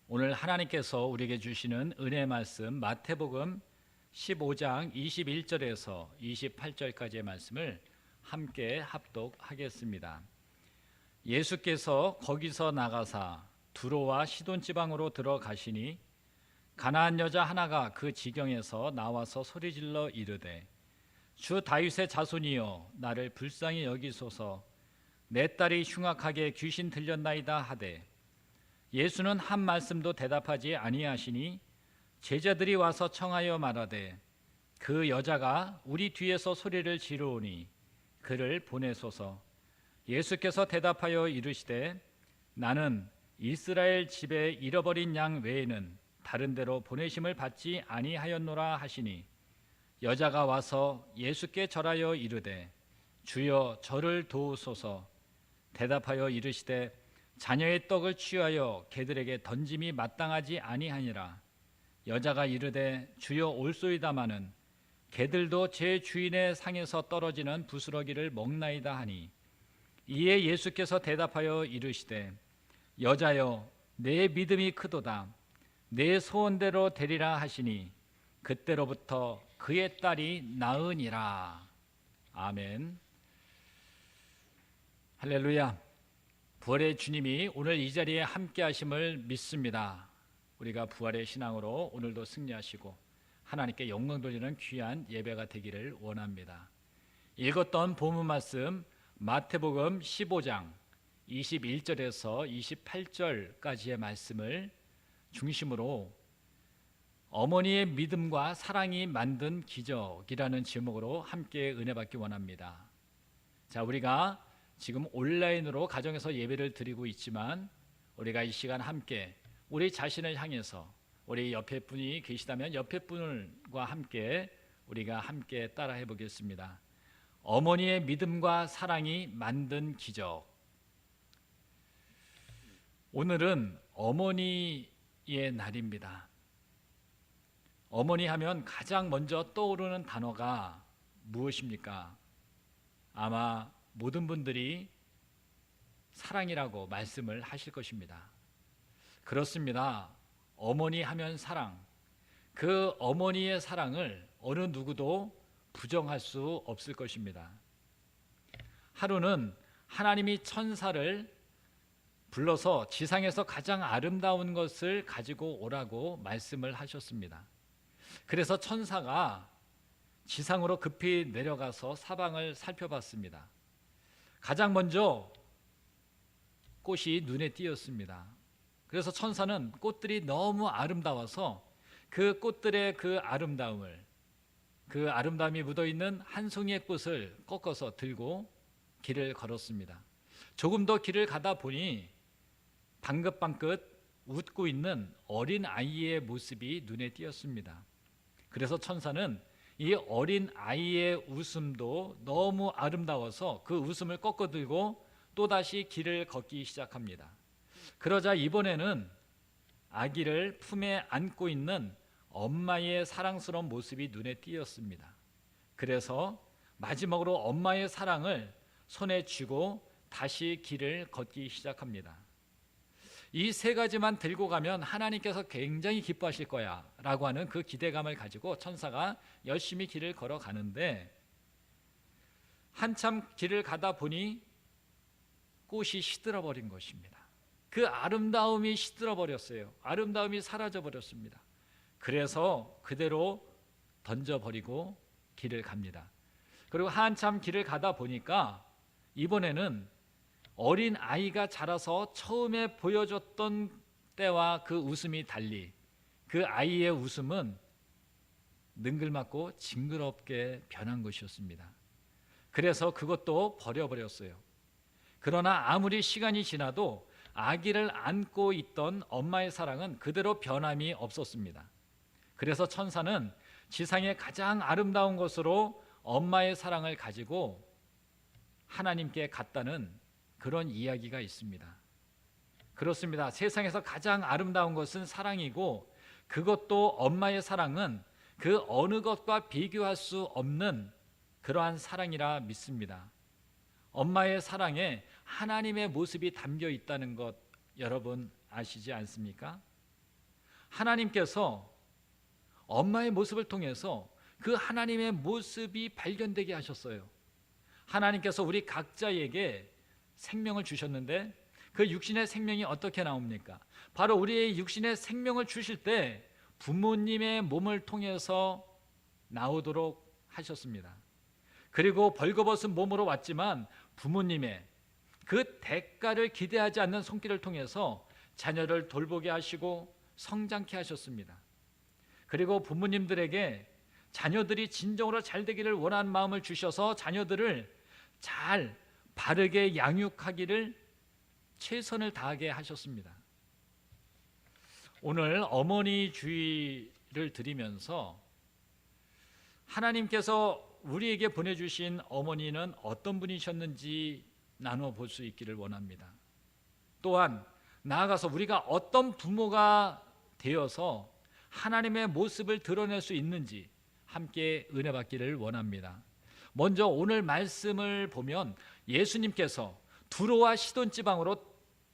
오늘 하나님께서 우리에게 주시는 은혜의 말씀 마태복음 15장 21절에서 28절까지의 말씀을 함께 합독하겠습니다. 예수께서 거기서 나가사 두로와 시돈 지방으로 들어가시니 가나안 여자 하나가 그 지경에서 나와서 소리질러 이르되 주 다윗의 자손이여 나를 불쌍히 여기소서 내 딸이 흉악하게 귀신 들렸나이다 하되 예수는 한 말씀도 대답하지 아니하시니 제자들이 와서 청하여 말하되 그 여자가 우리 뒤에서 소리를 지르오니 그를 보내소서. 예수께서 대답하여 이르시되 나는 이스라엘 집에 잃어버린 양 외에는 다른 데로 보내심을 받지 아니하였노라 하시니 여자가 와서 예수께 절하여 이르되 주여 저를 도우소서. 대답하여 이르시되 자녀의 떡을 취하여 개들에게 던짐이 마땅하지 아니하니라. 여자가 이르되 주여 올소이다마는 개들도 제 주인의 상에서 떨어지는 부스러기를 먹나이다 하니 이에 예수께서 대답하여 이르시되 여자여 내 믿음이 크도다 내 소원대로 되리라 하시니 그때로부터 그의 딸이 나으니라. 아멘. 할렐루야. 부활의 주님이 오늘 이 자리에 함께 하심을 믿습니다. 우리가 부활의 신앙으로 오늘도 승리하시고 하나님께 영광 돌리는 귀한 예배가 되기를 원합니다. 읽었던 본문 말씀 마태복음 15장 21절에서 28절까지의 말씀을 중심으로 어머니의 믿음과 사랑이 만든 기적이라는 제목으로 함께 은혜 받기 원합니다. 자, 우리가 지금 온라인으로 가정에서 예배를 드리고 있지만 우리가 이 시간 함께 우리 자신을 향해서 우리 옆에 분이 계시다면 옆에 분과 함께 우리가 함께 따라해 보겠습니다. 어머니의 믿음과 사랑이 만든 기적. 오늘은 어머니의 날입니다. 어머니 하면 가장 먼저 떠오르는 단어가 무엇입니까? 아마 모든 분들이 사랑이라고 말씀을 하실 것입니다. 그렇습니다. 어머니 하면 사랑. 그 어머니의 사랑을 어느 누구도 부정할 수 없을 것입니다. 하루는 하나님이 천사를 불러서 지상에서 가장 아름다운 것을 가지고 오라고 말씀을 하셨습니다. 그래서 천사가 지상으로 급히 내려가서 사방을 살펴봤습니다. 가장 먼저 꽃이 눈에 띄었습니다. 그래서 천사는 꽃들이 너무 아름다워서 그 꽃들의 그 아름다움이 묻어있는 한 송이의 꽃을 꺾어서 들고 길을 걸었습니다. 조금 더 길을 가다 보니 방긋방긋 웃고 있는 어린 아이의 모습이 눈에 띄었습니다. 그래서 천사는 이 어린 아이의 웃음도 너무 아름다워서 그 웃음을 꺾어 들고 또다시 길을 걷기 시작합니다. 그러자 이번에는 아기를 품에 안고 있는 엄마의 사랑스러운 모습이 눈에 띄었습니다. 그래서 마지막으로 엄마의 사랑을 손에 쥐고 다시 길을 걷기 시작합니다. 이 세 가지만 들고 가면 하나님께서 굉장히 기뻐하실 거야 라고 하는 그 기대감을 가지고 천사가 열심히 길을 걸어가는데 한참 길을 가다 보니 꽃이 시들어 버린 것입니다. 그 아름다움이 시들어 버렸어요. 아름다움이 사라져 버렸습니다. 그래서 그대로 던져버리고 길을 갑니다. 그리고 한참 길을 가다 보니까 이번에는 어린 아이가 자라서 처음에 보여줬던 때와 그 웃음이 달리 그 아이의 웃음은 능글맞고 징그럽게 변한 것이었습니다. 그래서 그것도 버려버렸어요. 그러나 아무리 시간이 지나도 아기를 안고 있던 엄마의 사랑은 그대로 변함이 없었습니다. 그래서 천사는 지상의 가장 아름다운 것으로 엄마의 사랑을 가지고 하나님께 갔다는 그런 이야기가 있습니다. 그렇습니다. 세상에서 가장 아름다운 것은 사랑이고 그것도 엄마의 사랑은 그 어느 것과 비교할 수 없는 그러한 사랑이라 믿습니다. 엄마의 사랑에 하나님의 모습이 담겨 있다는 것 여러분 아시지 않습니까? 하나님께서 엄마의 모습을 통해서 그 하나님의 모습이 발견되게 하셨어요. 하나님께서 우리 각자에게 생명을 주셨는데 그 육신의 생명이 어떻게 나옵니까? 바로 우리의 육신의 생명을 주실 때 부모님의 몸을 통해서 나오도록 하셨습니다. 그리고 벌거벗은 몸으로 왔지만 부모님의 그 대가를 기대하지 않는 손길을 통해서 자녀를 돌보게 하시고 성장케 하셨습니다. 그리고 부모님들에게 자녀들이 진정으로 잘 되기를 원하는 마음을 주셔서 자녀들을 잘 바르게 양육하기를 최선을 다하게 하셨습니다. 오늘 어머니 주의를 드리면서 하나님께서 우리에게 보내주신 어머니는 어떤 분이셨는지 나누어 볼 수 있기를 원합니다. 또한 나아가서 우리가 어떤 부모가 되어서 하나님의 모습을 드러낼 수 있는지 함께 은혜 받기를 원합니다. 먼저 오늘 말씀을 보면 예수님께서 두로와 시돈 지방으로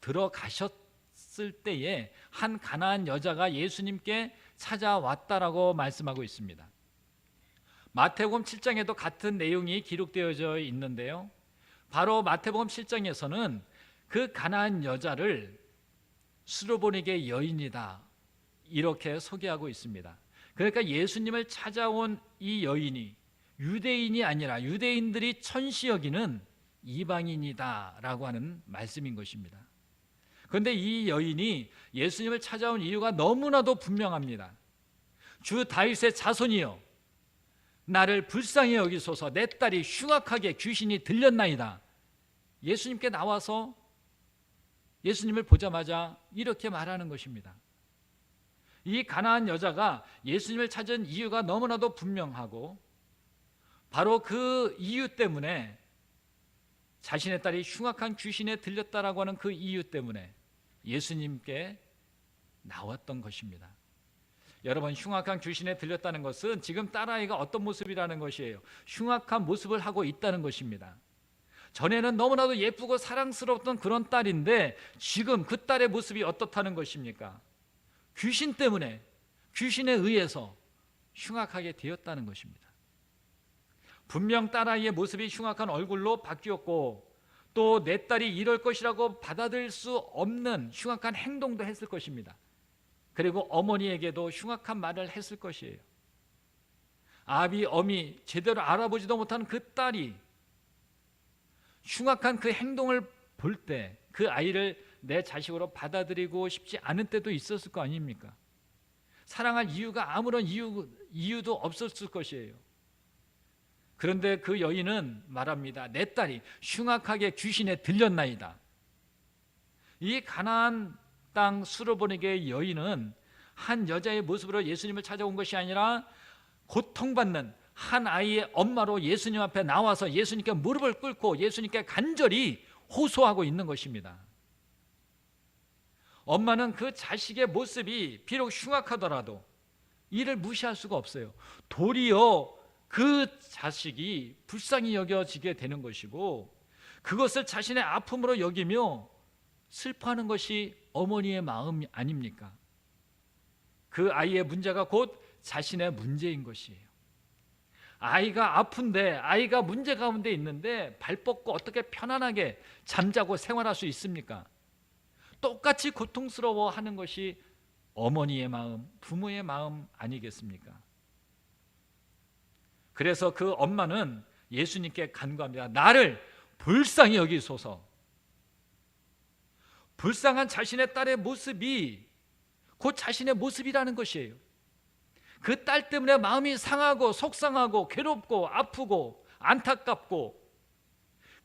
들어가셨을 때에 한 가나안 여자가 예수님께 찾아왔다라고 말씀하고 있습니다. 마태복음 7장에도 같은 내용이 기록되어져 있는데요. 바로 마태복음 7장에서는 그 가나안 여자를 수로보니게 여인이다 이렇게 소개하고 있습니다. 그러니까 예수님을 찾아온 이 여인이 유대인이 아니라 유대인들이 천시 여기는 이방인이다라고 하는 말씀인 것입니다. 그런데 이 여인이 예수님을 찾아온 이유가 너무나도 분명합니다. 주 다윗의 자손이여 나를 불쌍히 여기소서, 내 딸이 흉악하게 귀신이 들렸나이다. 예수님께 나와서 예수님을 보자마자 이렇게 말하는 것입니다. 이 가나안 여자가 예수님을 찾은 이유가 너무나도 분명하고 바로 그 이유 때문에 자신의 딸이 흉악한 귀신에 들렸다라고 하는 그 이유 때문에 예수님께 나왔던 것입니다. 여러분, 흉악한 귀신에 들렸다는 것은 지금 딸아이가 어떤 모습이라는 것이에요. 흉악한 모습을 하고 있다는 것입니다. 전에는 너무나도 예쁘고 사랑스러웠던 그런 딸인데 지금 그 딸의 모습이 어떻다는 것입니까? 귀신 때문에, 귀신에 의해서 흉악하게 되었다는 것입니다. 분명 딸아이의 모습이 흉악한 얼굴로 바뀌었고 또 내 딸이 이럴 것이라고 받아들일 수 없는 흉악한 행동도 했을 것입니다. 그리고 어머니에게도 흉악한 말을 했을 것이에요. 아비, 어미 제대로 알아보지도 못하는 그 딸이 흉악한 그 행동을 볼 때 그 아이를 내 자식으로 받아들이고 싶지 않은 때도 있었을 거 아닙니까? 사랑할 이유가 아무런 이유도 없었을 것이에요. 그런데 그 여인은 말합니다. 내 딸이 흉악하게 귀신에 들렸나이다. 이 가나안 땅 수로보니게 여인은 한 여자의 모습으로 예수님을 찾아온 것이 아니라 고통받는 한 아이의 엄마로 예수님 앞에 나와서 예수님께 무릎을 꿇고 예수님께 간절히 호소하고 있는 것입니다. 엄마는 그 자식의 모습이 비록 흉악하더라도 이를 무시할 수가 없어요. 도리어 그 자식이 불쌍히 여겨지게 되는 것이고 그것을 자신의 아픔으로 여기며 슬퍼하는 것이 어머니의 마음 아닙니까? 그 아이의 문제가 곧 자신의 문제인 것이에요. 아이가 아픈데, 아이가 문제 가운데 있는데 발 뻗고 어떻게 편안하게 잠자고 생활할 수 있습니까? 똑같이 고통스러워하는 것이 어머니의 마음, 부모의 마음 아니겠습니까? 그래서 그 엄마는 예수님께 간구합니다. 나를 불쌍히 여기소서. 불쌍한 자신의 딸의 모습이 곧 자신의 모습이라는 것이에요. 그 딸 때문에 마음이 상하고 속상하고 괴롭고 아프고 안타깝고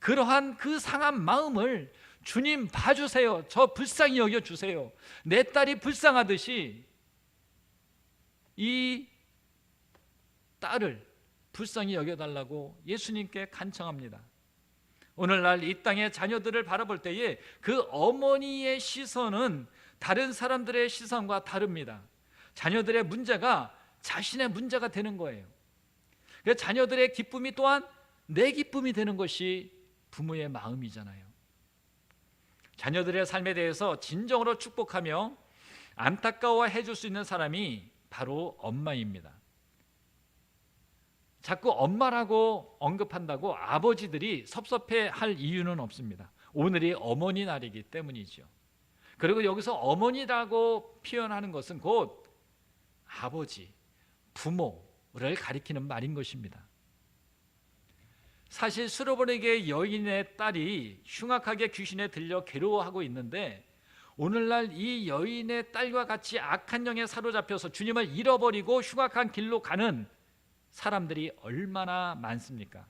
그러한 그 상한 마음을 주님 봐주세요. 저 불쌍히 여겨주세요. 내 딸이 불쌍하듯이 이 딸을 불쌍히 여겨달라고 예수님께 간청합니다. 오늘날 이 땅의 자녀들을 바라볼 때에 그 어머니의 시선은 다른 사람들의 시선과 다릅니다. 자녀들의 문제가 자신의 문제가 되는 거예요. 그래서 자녀들의 기쁨이 또한 내 기쁨이 되는 것이 부모의 마음이잖아요. 자녀들의 삶에 대해서 진정으로 축복하며 안타까워해 줄 수 있는 사람이 바로 엄마입니다. 자꾸 엄마라고 언급한다고 아버지들이 섭섭해할 이유는 없습니다. 오늘이 어머니 날이기 때문이죠. 그리고 여기서 어머니라고 표현하는 것은 곧 아버지, 부모를 가리키는 말인 것입니다. 사실 수로보내게 여인의 딸이 흉악하게 귀신에 들려 괴로워하고 있는데, 오늘날 이 여인의 딸과 같이 악한 영에 사로잡혀서 주님을 잃어버리고 흉악한 길로 가는 사람들이 얼마나 많습니까?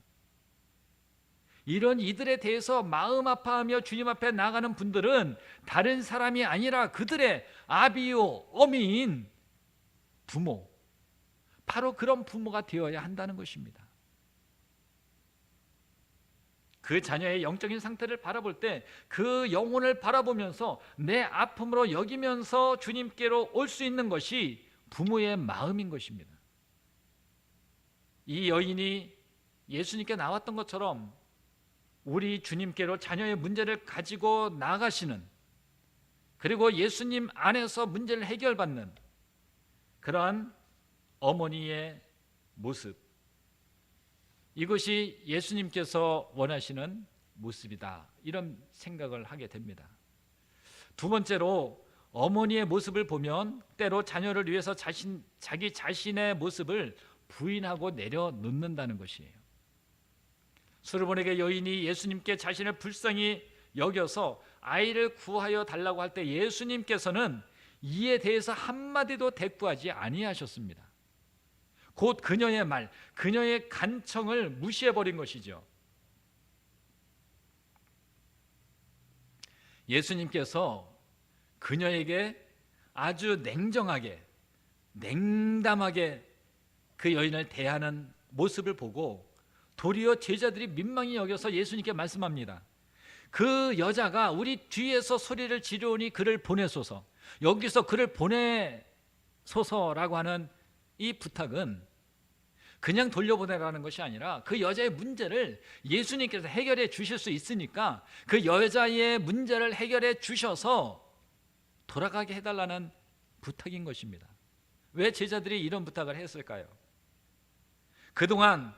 이런 이들에 대해서 마음 아파하며 주님 앞에 나가는 분들은 다른 사람이 아니라 그들의 아비요 어미인 부모, 바로 그런 부모가 되어야 한다는 것입니다. 그 자녀의 영적인 상태를 바라볼 때 그 영혼을 바라보면서 내 아픔으로 여기면서 주님께로 올 수 있는 것이 부모의 마음인 것입니다. 이 여인이 예수님께 나왔던 것처럼 우리 주님께로 자녀의 문제를 가지고 나가시는, 그리고 예수님 안에서 문제를 해결받는 그러한 어머니의 모습, 이것이 예수님께서 원하시는 모습이다, 이런 생각을 하게 됩니다. 두 번째로, 어머니의 모습을 보면 때로 자녀를 위해서 자기 자신의 모습을 부인하고 내려놓는다는 것이에요. 수르보네게 여인이 예수님께 자신을 불쌍히 여겨서 아이를 구하여 달라고 할 때 예수님께서는 이에 대해서 한마디도 대꾸하지 아니하셨습니다. 곧 그녀의 말, 그녀의 간청을 무시해버린 것이죠. 예수님께서 그녀에게 아주 냉정하게, 냉담하게 그 여인을 대하는 모습을 보고 도리어 제자들이 민망히 여겨서 예수님께 말씀합니다. 그 여자가 우리 뒤에서 소리를 지르오니 그를 보내소서. 여기서 그를 보내소서라고 하는 이 부탁은 그냥 돌려보내라는 것이 아니라 그 여자의 문제를 예수님께서 해결해 주실 수 있으니까 그 여자의 문제를 해결해 주셔서 돌아가게 해달라는 부탁인 것입니다. 왜 제자들이 이런 부탁을 했을까요? 그동안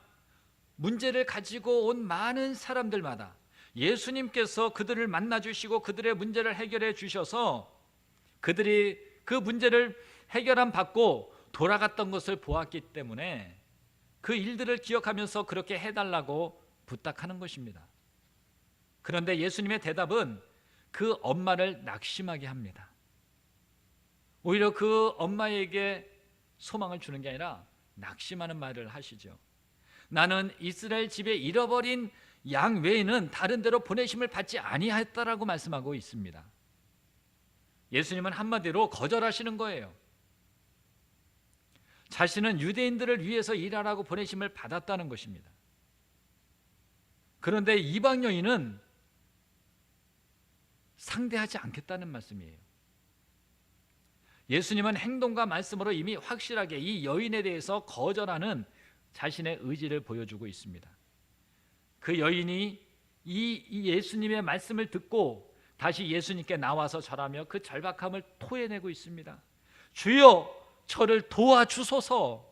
문제를 가지고 온 많은 사람들마다 예수님께서 그들을 만나주시고 그들의 문제를 해결해 주셔서 그들이 그 문제를 해결함 받고 돌아갔던 것을 보았기 때문에 그 일들을 기억하면서 그렇게 해달라고 부탁하는 것입니다. 그런데 예수님의 대답은 그 엄마를 낙심하게 합니다. 오히려 그 엄마에게 소망을 주는 게 아니라 낙심하는 말을 하시죠. 나는 이스라엘 집에 잃어버린 양 외에는 다른 데로 보내심을 받지 아니하였다라고 말씀하고 있습니다. 예수님은 한마디로 거절하시는 거예요. 자신은 유대인들을 위해서 일하라고 보내심을 받았다는 것입니다. 그런데 이방 여인은 상대하지 않겠다는 말씀이에요. 예수님은 행동과 말씀으로 이미 확실하게 이 여인에 대해서 거절하는 자신의 의지를 보여주고 있습니다. 그 여인이 이 예수님의 말씀을 듣고 다시 예수님께 나와서 절하며 그 절박함을 토해내고 있습니다. 주여, 저를 도와주소서.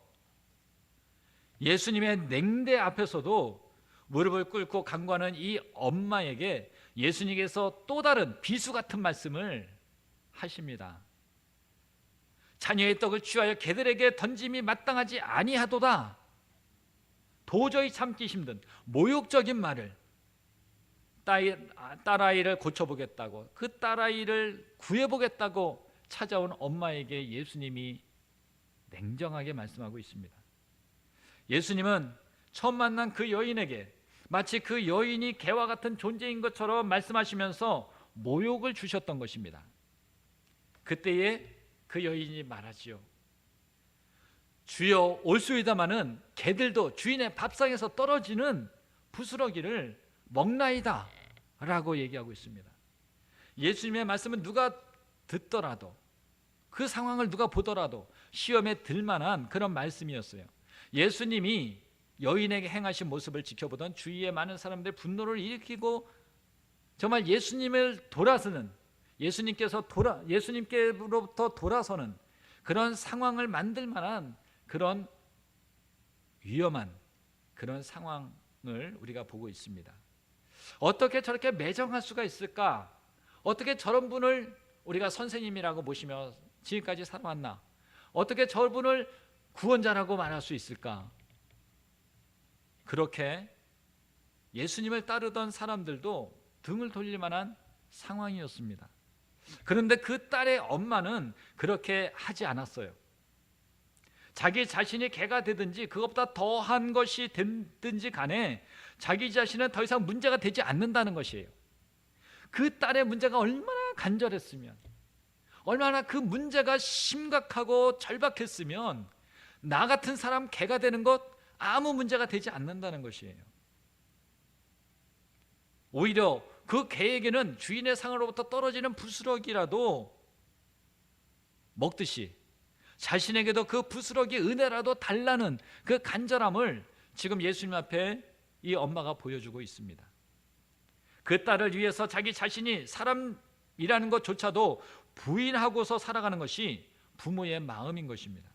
예수님의 냉대 앞에서도 무릎을 꿇고 간구하는 이 엄마에게 예수님께서 또 다른 비수 같은 말씀을 하십니다. 자녀의 떡을 취하여 개들에게 던짐이 마땅하지 아니하도다. 도저히 참기 힘든 모욕적인 말을, 딸아이를 고쳐보겠다고, 그 딸아이를 구해보겠다고 찾아온 엄마에게 예수님이 냉정하게 말씀하고 있습니다. 예수님은 처음 만난 그 여인에게 마치 그 여인이 개와 같은 존재인 것처럼 말씀하시면서 모욕을 주셨던 것입니다. 그때에 그 여인이 말하지요. 주여, 올소이다마는 개들도 주인의 밥상에서 떨어지는 부스러기를 먹나이다 라고 얘기하고 있습니다. 예수님의 말씀은 누가 듣더라도, 그 상황을 누가 보더라도 시험에 들만한 그런 말씀이었어요. 예수님이 여인에게 행하신 모습을 지켜보던 주위의 많은 사람들의 분노를 일으키고 정말 예수님을 돌아서는, 예수님께로부터 돌아서는 그런 상황을 만들 만한 그런 위험한 그런 상황을 우리가 보고 있습니다. 어떻게 저렇게 매정할 수가 있을까? 어떻게 저런 분을 우리가 선생님이라고 모시며 지금까지 살아왔나? 어떻게 저분을 구원자라고 말할 수 있을까? 그렇게 예수님을 따르던 사람들도 등을 돌릴 만한 상황이었습니다. 그런데 그 딸의 엄마는 그렇게 하지 않았어요. 자기 자신이 개가 되든지 그것보다 더한 것이 됐든지 간에 자기 자신은 더 이상 문제가 되지 않는다는 것이에요. 그 딸의 문제가 얼마나 간절했으면, 얼마나 그 문제가 심각하고 절박했으면 나 같은 사람 개가 되는 것 아무 문제가 되지 않는다는 것이에요. 오히려 그 개에게는 주인의 상으로부터 떨어지는 부스러기라도 먹듯이 자신에게도 그 부스러기 은혜라도 달라는 그 간절함을 지금 예수님 앞에 이 엄마가 보여주고 있습니다. 그 딸을 위해서 자기 자신이 사람이라는 것조차도 부인하고서 살아가는 것이 부모의 마음인 것입니다.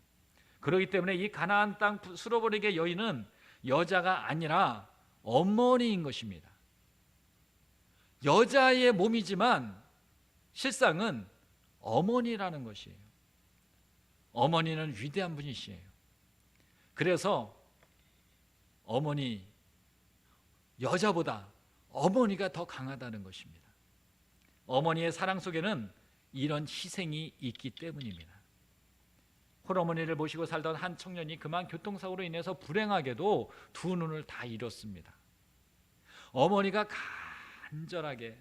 그렇기 때문에 이 가나안 땅 수로보르게 여인은 여자가 아니라 어머니인 것입니다. 여자의 몸이지만 실상은 어머니라는 것이에요. 어머니는 위대한 분이시에요. 그래서 어머니, 여자보다 어머니가 더 강하다는 것입니다. 어머니의 사랑 속에는 이런 희생이 있기 때문입니다. 홀어머니를 모시고 살던 한 청년이 그만 교통사고로 인해서 불행하게도 두 눈을 다 잃었습니다. 어머니가 간절하게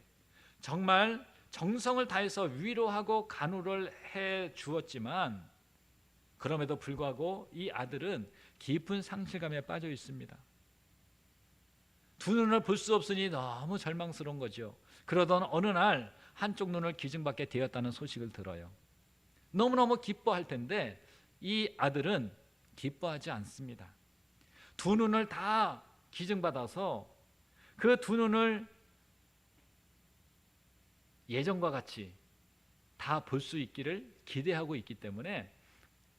정말 정성을 다해서 위로하고 간호를 해 주었지만 그럼에도 불구하고 이 아들은 깊은 상실감에 빠져 있습니다. 두 눈을 볼 수 없으니 너무 절망스러운 거죠. 그러던 어느 날 한쪽 눈을 기증받게 되었다는 소식을 들어요. 너무너무 기뻐할 텐데 이 아들은 기뻐하지 않습니다. 두 눈을 다 기증받아서 그 두 눈을 예전과 같이 다 볼 수 있기를 기대하고 있기 때문에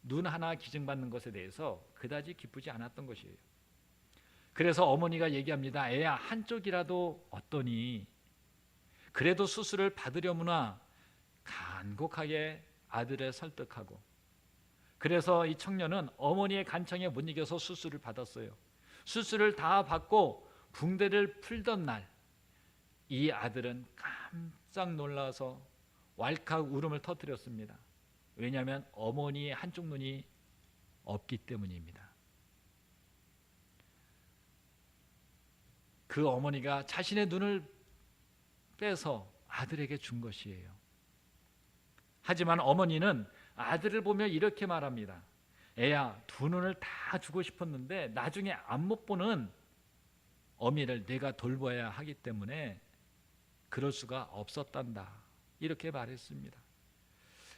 눈 하나 기증받는 것에 대해서 그다지 기쁘지 않았던 것이에요. 그래서 어머니가 얘기합니다. 애야, 한쪽이라도 어떠니? 그래도 수술을 받으려무나 간곡하게 아들을 설득하고, 그래서 이 청년은 어머니의 간청에 못 이겨서 수술을 받았어요. 수술을 다 받고 붕대를 풀던 날, 이 아들은 깜짝 놀라서 왈칵 울음을 터뜨렸습니다. 왜냐하면 어머니의 한쪽 눈이 없기 때문입니다. 그 어머니가 자신의 눈을 빼서 아들에게 준 것이에요. 하지만 어머니는 아들을 보며 이렇게 말합니다. 애야, 두 눈을 다 주고 싶었는데 나중에 안 못 보는 어미를 내가 돌봐야 하기 때문에 그럴 수가 없었단다. 이렇게 말했습니다.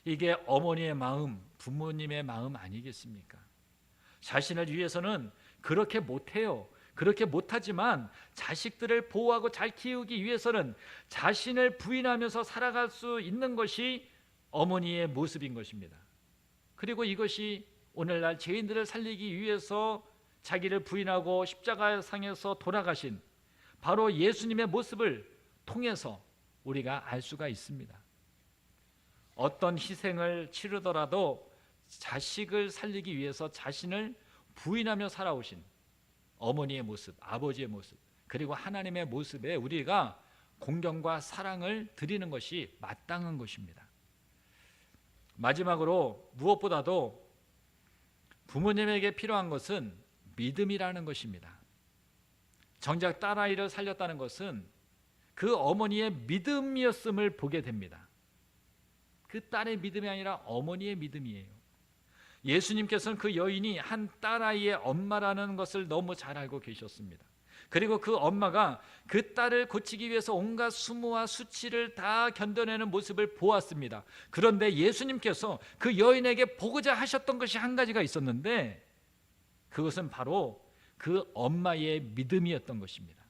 이게 어머니의 마음, 부모님의 마음 아니겠습니까? 자신을 위해서는 그렇게 못해요. 그렇게 못하지만 자식들을 보호하고 잘 키우기 위해서는 자신을 부인하면서 살아갈 수 있는 것이 어머니의 모습인 것입니다. 그리고 이것이 오늘날 죄인들을 살리기 위해서 자기를 부인하고 십자가상에서 돌아가신 바로 예수님의 모습을 통해서 우리가 알 수가 있습니다. 어떤 희생을 치르더라도 자식을 살리기 위해서 자신을 부인하며 살아오신 어머니의 모습, 아버지의 모습, 그리고 하나님의 모습에 우리가 공경과 사랑을 드리는 것이 마땅한 것입니다. 마지막으로 무엇보다도 부모님에게 필요한 것은 믿음이라는 것입니다. 정작 딸아이를 살렸다는 것은 그 어머니의 믿음이었음을 보게 됩니다. 그 딸의 믿음이 아니라 어머니의 믿음이에요. 예수님께서는 그 여인이 한 딸아이의 엄마라는 것을 너무 잘 알고 계셨습니다. 그리고 그 엄마가 그 딸을 고치기 위해서 온갖 수모와 수치를 다 견뎌내는 모습을 보았습니다. 그런데 예수님께서 그 여인에게 보고자 하셨던 것이 한 가지가 있었는데 그것은 바로 그 엄마의 믿음이었던 것입니다.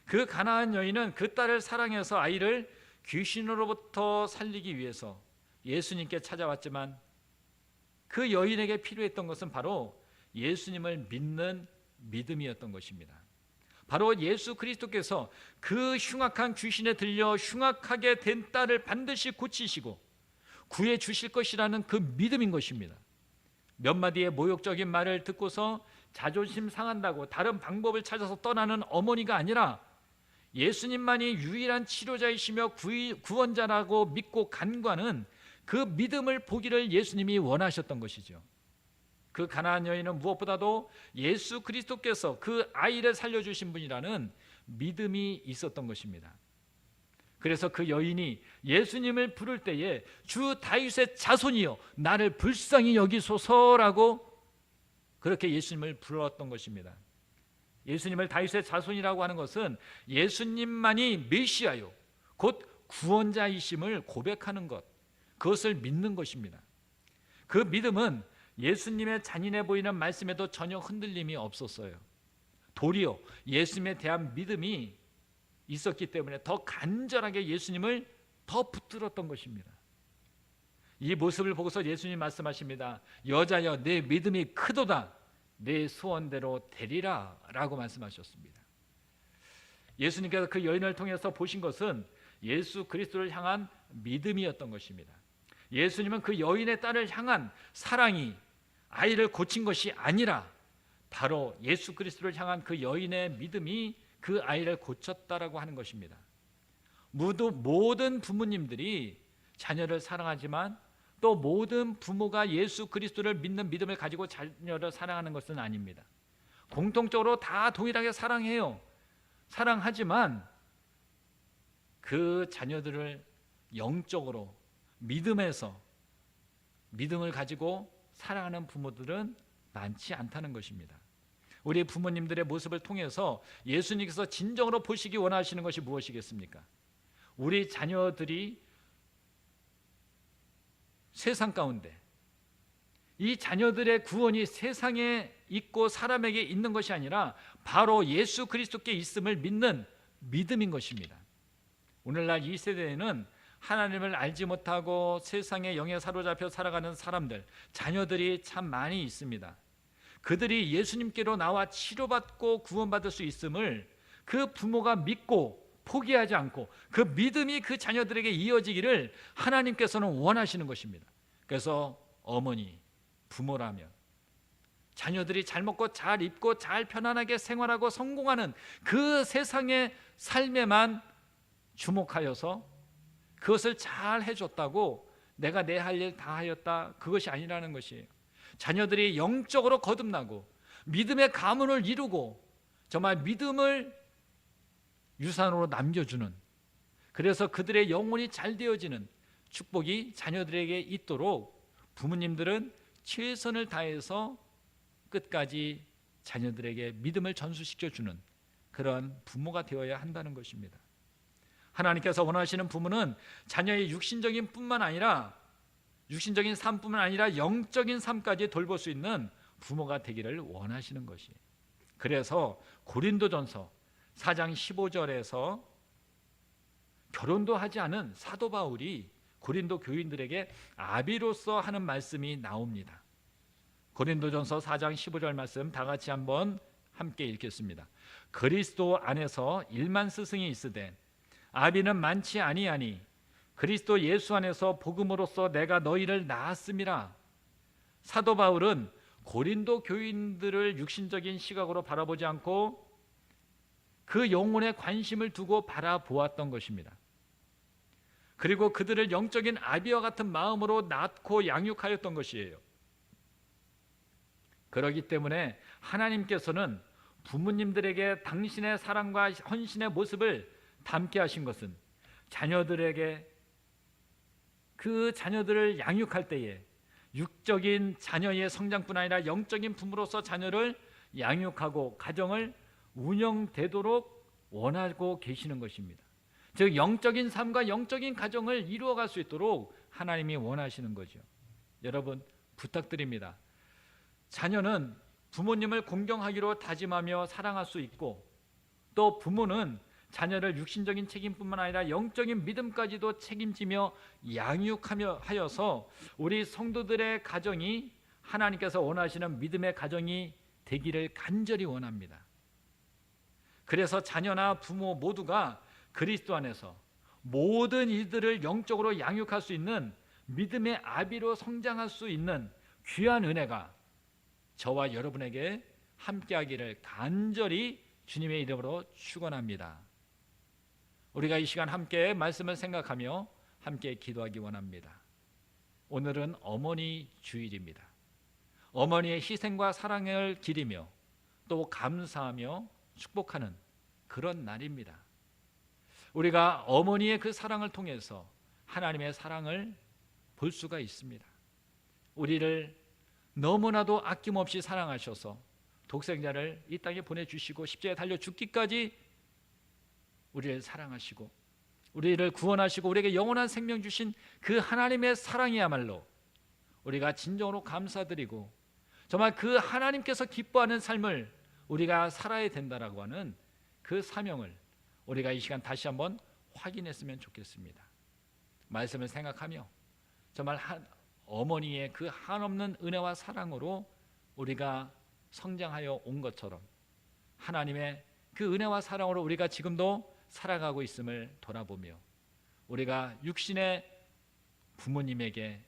그 가나안 여인은 그 딸을 사랑해서 아이를 귀신으로부터 살리기 위해서 예수님께 찾아왔지만 그 여인에게 필요했던 것은 바로 예수님을 믿는 믿음이었던 것입니다. 바로 예수 그리스도께서 그 흉악한 귀신에 들려 흉악하게 된 딸을 반드시 고치시고 구해 주실 것이라는 그 믿음인 것입니다. 몇 마디의 모욕적인 말을 듣고서 자존심 상한다고 다른 방법을 찾아서 떠나는 어머니가 아니라 예수님만이 유일한 치료자이시며 구원자라고 믿고 간과는 그 믿음을 보기를 예수님이 원하셨던 것이죠. 그 가나안 여인은 무엇보다도 예수 그리스도께서 그 아이를 살려주신 분이라는 믿음이 있었던 것입니다. 그래서 그 여인이 예수님을 부를 때에 주 다윗의 자손이여 나를 불쌍히 여기소서라고 그렇게 예수님을 불렀던 것입니다. 예수님을 다윗의 자손이라고 하는 것은 예수님만이 메시아요 곧 구원자이심을 고백하는 것, 그것을 믿는 것입니다. 그 믿음은 예수님의 잔인해 보이는 말씀에도 전혀 흔들림이 없었어요. 도리어 예수님에 대한 믿음이 있었기 때문에 더 간절하게 예수님을 더 붙들었던 것입니다. 이 모습을 보고서 예수님 말씀하십니다. 여자여 내 믿음이 크도다 내 소원대로 되리라 라고 말씀하셨습니다. 예수님께서 그 여인을 통해서 보신 것은 예수 그리스도를 향한 믿음이었던 것입니다. 예수님은 그 여인의 딸을 향한 사랑이 아이를 고친 것이 아니라 바로 예수 그리스도를 향한 그 여인의 믿음이 그 아이를 고쳤다라고 하는 것입니다. 모든 부모님들이 자녀를 사랑하지만 또 모든 부모가 예수 그리스도를 믿는 믿음을 가지고 자녀를 사랑하는 것은 아닙니다. 공통적으로 다 동일하게 사랑해요. 사랑하지만 그 자녀들을 영적으로 믿음에서 믿음을 가지고 사랑하는 부모들은 많지 않다는 것입니다. 우리 부모님들의 모습을 통해서 예수님께서 진정으로 보시기 원하시는 것이 무엇이겠습니까? 우리 자녀들이 세상 가운데 이 자녀들의 구원이 세상에 있고 사람에게 있는 것이 아니라 바로 예수 그리스도께 있음을 믿는 믿음인 것입니다. 오늘날 이 세대에는 하나님을 알지 못하고 세상의 영에 사로잡혀 살아가는 사람들, 자녀들이 참 많이 있습니다. 그들이 예수님께로 나와 치료받고 구원받을 수 있음을 그 부모가 믿고 포기하지 않고 그 믿음이 그 자녀들에게 이어지기를 하나님께서는 원하시는 것입니다. 그래서 어머니, 부모라면 자녀들이 잘 먹고 잘 입고 잘 편안하게 생활하고 성공하는 그 세상의 삶에만 주목하여서 그것을 잘 해줬다고 내가 내 할 일 다 하였다, 그것이 아니라는 것이에요. 자녀들이 영적으로 거듭나고 믿음의 가문을 이루고 정말 믿음을 유산으로 남겨주는, 그래서 그들의 영혼이 잘 되어지는 축복이 자녀들에게 있도록 부모님들은 최선을 다해서 끝까지 자녀들에게 믿음을 전수시켜주는 그런 부모가 되어야 한다는 것입니다. 하나님께서 원하시는 부모는 자녀의 육신적인 삶뿐만 아니라 영적인 삶까지 돌볼 수 있는 부모가 되기를 원하시는 것이에요. 그래서 고린도전서 4장 15절에서 결혼도 하지 않은 사도 바울이 고린도 교인들에게 아비로서 하는 말씀이 나옵니다. 고린도전서 4장 15절 말씀 다 같이 한번 함께 읽겠습니다. 그리스도 안에서 1만 스승이 있으되 아비는 많지 아니하니 그리스도 예수 안에서 복음으로써 내가 너희를 낳았음이라. 사도 바울은 고린도 교인들을 육신적인 시각으로 바라보지 않고 그 영혼에 관심을 두고 바라보았던 것입니다. 그리고 그들을 영적인 아비와 같은 마음으로 낳고 양육하였던 것이에요. 그렇기 때문에 하나님께서는 부모님들에게 당신의 사랑과 헌신의 모습을 담게 하신 것은 자녀들에게 그 자녀들을 양육할 때에 육적인 자녀의 성장뿐 아니라 영적인 부모로서 자녀를 양육하고 가정을 운영되도록 원하고 계시는 것입니다. 즉 영적인 삶과 영적인 가정을 이루어갈 수 있도록 하나님이 원하시는 거죠. 여러분 부탁드립니다. 자녀는 부모님을 공경하기로 다짐하며 사랑할 수 있고 또 부모는 자녀를 육신적인 책임뿐만 아니라 영적인 믿음까지도 책임지며 양육하며 하여서 우리 성도들의 가정이 하나님께서 원하시는 믿음의 가정이 되기를 간절히 원합니다. 그래서 자녀나 부모 모두가 그리스도 안에서 모든 이들을 영적으로 양육할 수 있는 믿음의 아비로 성장할 수 있는 귀한 은혜가 저와 여러분에게 함께하기를 간절히 주님의 이름으로 축원합니다. 우리가 이 시간 함께 말씀을 생각하며 함께 기도하기 원합니다. 오늘은 어머니 주일입니다. 어머니의 희생과 사랑을 기리며 또 감사하며 축복하는 그런 날입니다. 우리가 어머니의 그 사랑을 통해서 하나님의 사랑을 볼 수가 있습니다. 우리를 너무나도 아낌없이 사랑하셔서 독생자를 이 땅에 보내주시고 십자가에 달려 죽기까지 우리를 사랑하시고 우리를 구원하시고 우리에게 영원한 생명 주신 그 하나님의 사랑이야말로 우리가 진정으로 감사드리고 정말 그 하나님께서 기뻐하는 삶을 우리가 살아야 된다라고 하는 그 사명을 우리가 이 시간 다시 한번 확인했으면 좋겠습니다. 말씀을 생각하며 정말 어머니의 그 한없는 은혜와 사랑으로 우리가 성장하여 온 것처럼 하나님의 그 은혜와 사랑으로 우리가 지금도 살아가고 있음을 돌아보며 우리가 육신의 부모님에게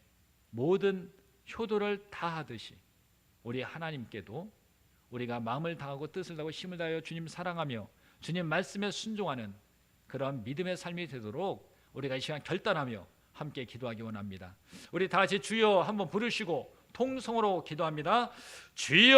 모든 효도를 다하듯이 우리 하나님께도 우리가 마음을 다하고 뜻을 다하고 힘을 다하여 주님 사랑하며 주님 말씀에 순종하는 그런 믿음의 삶이 되도록 우리가 이 시간 결단하며 함께 기도하기 원합니다. 우리 다 같이 주여 한번 부르시고 통성으로 기도합니다. 주여